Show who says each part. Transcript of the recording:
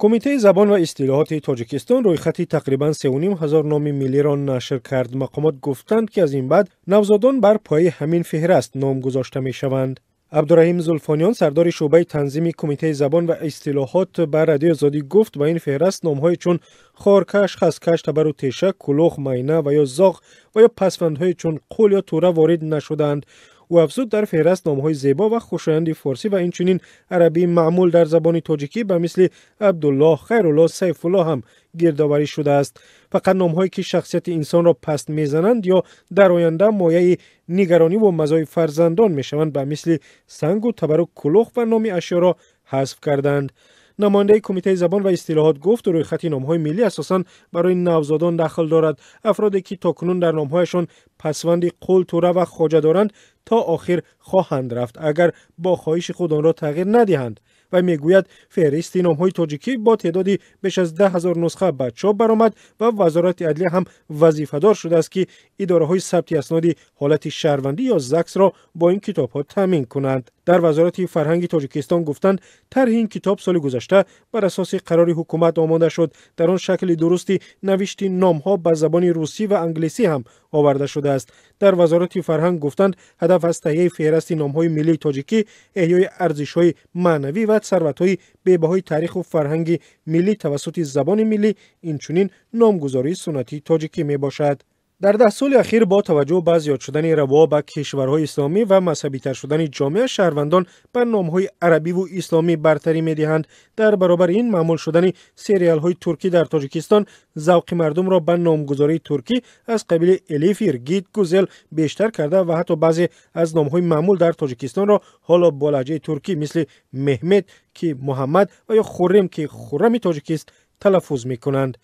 Speaker 1: کمیته زبان و اصطلاحات تاجیکستان رӯйхати تقریبا севуним ҳазор номи миллиро нашр кард. مقامات گفتند که از این بعد نوزادان بر پایه ҳамин فهرست نام گذاشته می شوند. عبدالرحیم زلفانیان سردار شعبه تنظیم کمیته زبان و اصطلاحات بر رادیو آزادی گفت با این فهرست نام‌های چون خورکش، خاسکش، تبارو تشا، کلوخ، ماینه و یا زاغ و یا پسوندهای چون قول یا توره وارد نشدند. و افزود در فهرست نام‌های زیبا و خوشایند فارسی و اینچنین عربی معمول در زبان تاجیکی به مثل عبدالله، خیرالله، سیفالله هم گردآوری شده است. فقط نام‌هایی که شخصیت انسان را پست میزنند یا در آینده مایه نگرانی و مزای فرزندان میشوند به مثل سنگ و تبر و کلوخ و نام اشیا را حذف کردند. نماینده کمیته زبان و اصطلاحات گفت رӯйхати نام‌های ملی اساساً برای نوزادان داخل دارد. افرادی که تاکنون در نام‌هایشان پسوند قول، توره و خواجه دارند تا آخر خواهند رفت اگر با خواهش خود آن را تغییر ندهند. و میگوید فهرست نام‌های تاجیکی با تعدادی بیش از 10,000 نسخه به چاپ برآمد و وزارت عدلیه هم وظیفه‌دار شده است که اداره‌های ثبت اسناد حالت شهروندی یا زکس را با این کتاب‌ها تامین کنند. در وزارت فرهنگ تاجیکستان گفتند طرح این کتاب سال گذشته بر اساس قرار حکومت آماده شد. در آن شکل درستی نوشت نام‌ها به زبان روسی و انگلیسی هم آورده شده است. در وزارت فرهنگ گفتند هدف از تهیه فهرست نام‌های ملی تاجیکی احیای ارزش‌های معنوی و ثروت‌های بی‌بهای تاریخ و فرهنگ ملی توسط زبان ملی اینچنین نامگذاری سنتی تاجیکی میباشد. در 10 سال اخیر با توجه به زیاد شدن روا به کشورهای اسلامی و مذهبی تر شدن جامعه شهروندان بر نام‌های عربی و اسلامی برتری می‌دهند. در برابر این معمول شدن سریال‌های ترکی در تاجیکستان ذوق مردم را به نامگذاری ترکی از قبیل الف، گیت، گوزل بیشتر کرده و حتی بعضی از نام‌های معمول در تاجیکستان را حالا با لهجه ترکی مثل مهمت که محمد و یا خرم که خرم تاجیکی است تلفظ می‌کنند.